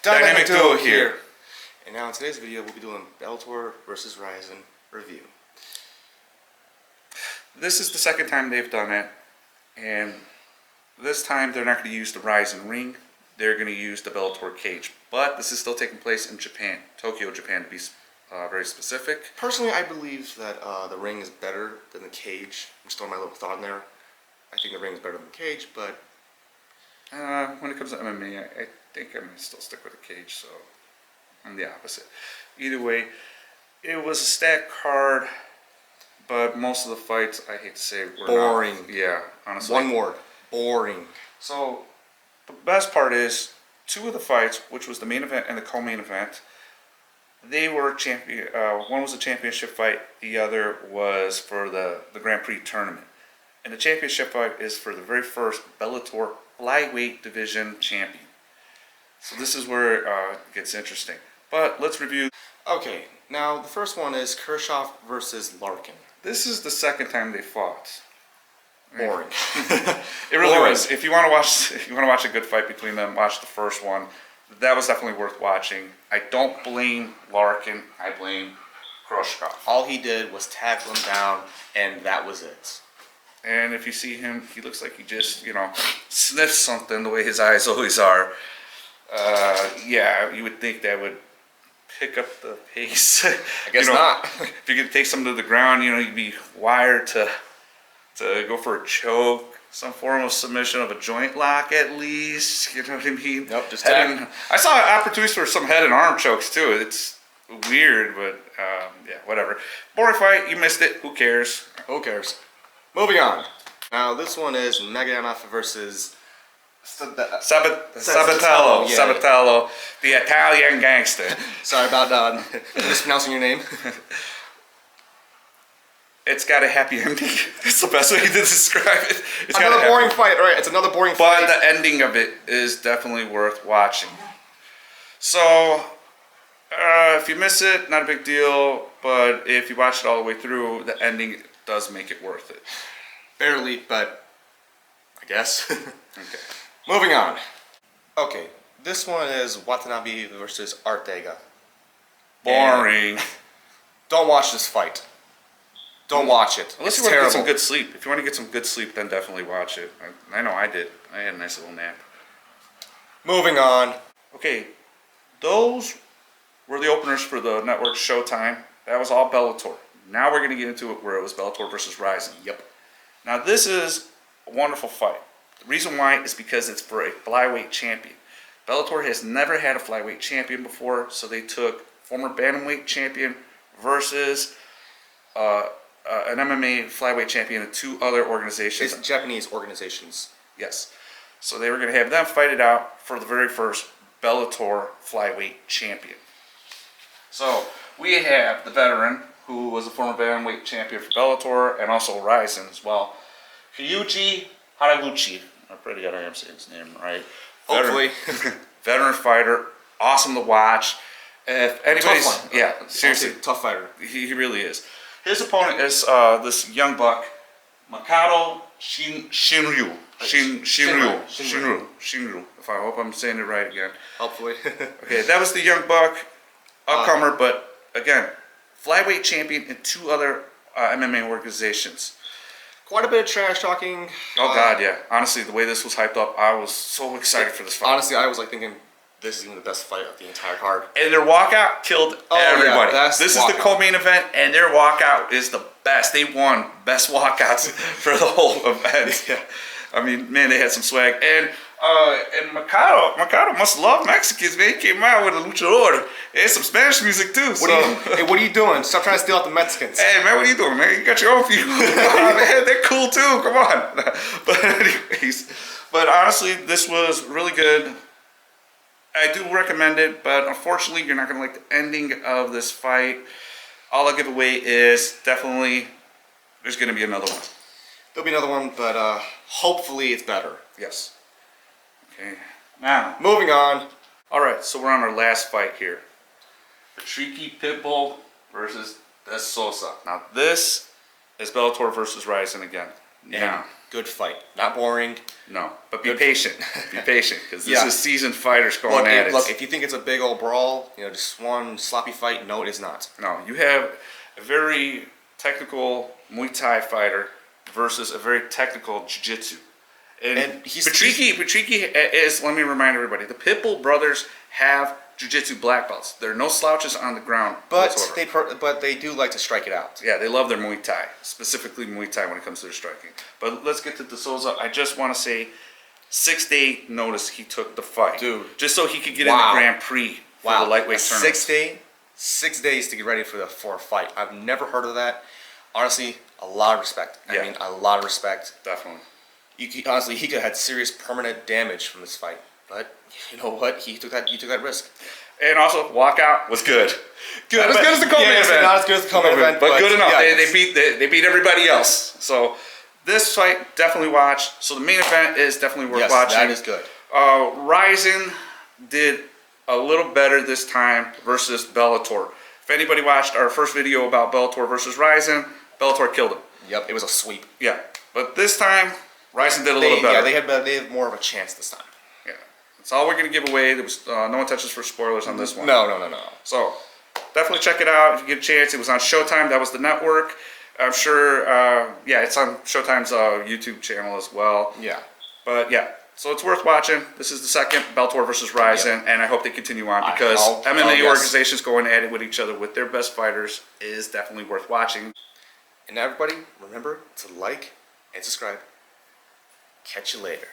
Dynamic Duo here. And now in today's video, we'll be doing Bellator vs Rizin review. This is the second time they've done it, and this time they're not going to use the Rizin ring. They're going to use the Bellator cage. But this is still taking place in Japan, Tokyo, Japan, to be very specific. Personally, I believe that the ring is better than the cage. I'm just throwing my little thought in there. I think the ring is better than the cage, but when it comes to MMA, I think I'm going to still stick with the cage, so I'm the opposite. Either way, it was a stacked card, but most of the fights, I hate to say, were boring. Yeah, honestly. One word, boring. So the best part is, two of the fights, which was the main event and the co-main event, they were champion. One was a championship fight, the other was for the Grand Prix tournament. And the championship fight is for the very first Bellator flyweight division champion. So this is where it gets interesting. But let's review. Okay, now the first one is Kershaw versus Larkin. This is the second time they fought. Boring. It really was. If you want to watch a good fight between them, watch the first one. That was definitely worth watching. I don't blame Larkin. I blame Kershaw. All he did was tackle him down, and that was it. And if you see him, he looks like he just, sniffed something the way his eyes always are. Yeah, you would think that would pick up the pace. I guess not. If you could take something to the ground, you'd be wired to go for a choke, some form of submission of a joint lock at least. You know what I mean? Nope, just tag. I saw opportunities for some head and arm chokes too. It's weird, but yeah, whatever. Boring fight, you missed it. Who cares? Who cares? Moving on. Now this one is Magdalenoff versus Sabatello. Yeah. Sabatello, the Italian gangster. Sorry about mispronouncing your name. It's got a happy ending. It's the best way to describe it. It's another boring fight, right? It's another boring fight. But the ending of it is definitely worth watching. So, if you miss it, not a big deal. But if you watch it all the way through, the ending does make it worth it. Barely, but I guess. Okay. Moving on. Okay, this one is Watanabe versus Ortega. Boring. Don't watch this fight. Don't watch it. Unless you want to get some good sleep. If you want to get some good sleep, then definitely watch it. I know I did. I had a nice little nap. Moving on. Okay, those were the openers for the network Showtime. That was all Bellator. Now we're going to get into it where it was Bellator versus Rizin. Yep. Now this is a wonderful fight. The reason why is because it's for a flyweight champion. Bellator has never had a flyweight champion before, so they took former bantamweight champion versus an MMA flyweight champion and two other organizations. It's Japanese organizations. Yes. So they were going to have them fight it out for the very first Bellator flyweight champion. So we have the veteran, who was a former bantamweight champion for Bellator and also Rizin as well, Kyuji Haraguchi. I'm pretty sure I'm saying his name right. Hopefully. Veteran fighter, awesome to watch. If anybody's, yeah, seriously, tough fighter. He really is. His opponent is this young buck, Makoto Shinryu. Shinryu. If I hope I'm saying it right again. Hopefully. Okay, that was the young buck, upcomer, but again, flyweight champion in two other MMA organizations. Quite a bit of trash talking. Oh God, yeah. Honestly, the way this was hyped up, I was so excited for this fight. Honestly, I was like thinking, this is even the best fight of the entire card. And their walkout killed everybody. Yeah, this is the co-main event, and their walkout is the best. They won best walkouts for the whole event. Yeah. I mean, man, they had some swag. And Makoto must love Mexicans, man. He came out with a luchador. There's some Spanish music too. What are you doing? Stop trying to steal out the Mexicans. Hey man, what are you doing, man? You got your own people. Come on, man. They're cool too. Come on. But anyways, honestly, this was really good. I do recommend it, but unfortunately, you're not going to like the ending of this fight. All I'll give away is definitely there's going to be another one. There'll be another one, but hopefully it's better. Yes. Okay. Now, moving on. All right, so we're on our last fight here. The Tricky Pitbull versus Des Sosa. Now, this is Bellator versus Rizin again. Now, good fight. Not boring. No, but be patient. Be patient, because this Yeah. is seasoned fighters going Look, at it. look, if you think it's a big old brawl, just one sloppy fight, no, it is not. No, you have a very technical Muay Thai fighter versus a very technical Jiu-Jitsu. And Patricky is, let me remind everybody, the Pitbull brothers have Jiu-Jitsu black belts. There are no slouches on the ground whatsoever. But they do like to strike it out. Yeah, they love their Muay Thai, specifically Muay Thai when it comes to their striking. But let's get to De Souza. I just want to say, 6-day notice he took the fight. Dude. Just so he could get in the Grand Prix for the lightweight tournament. 6 days to get ready for a fight. I've never heard of that. Honestly, a lot of respect. Yeah. I mean, a lot of respect. Definitely. Honestly, he could have had serious permanent damage from this fight. But you know what? He took that risk. And also, walkout was good. Good. Not as good as the co-main event. Not as good as the co-main event, but good enough. Yeah, they beat everybody else. So this fight, definitely watch. So the main event is definitely worth watching. That is good. Rizin did a little better this time versus Bellator. If anybody watched our first video about Bellator versus Rizin, Bellator killed him. Yep, it was a sweep. Yeah, but this time Rizin did a little better. Yeah, they had more of a chance this time. Yeah, that's all we're gonna give away. There was no one touches for spoilers on this one. No. So definitely check it out if you get a chance. It was on Showtime. That was the network. I'm sure. Yeah, it's on Showtime's YouTube channel as well. Yeah. But yeah, so it's worth watching. This is the second Bellator versus Rizin, and I hope they continue on because MMA organizations going at it with each other with their best fighters is definitely worth watching. And everybody, remember to like and subscribe. Catch you later.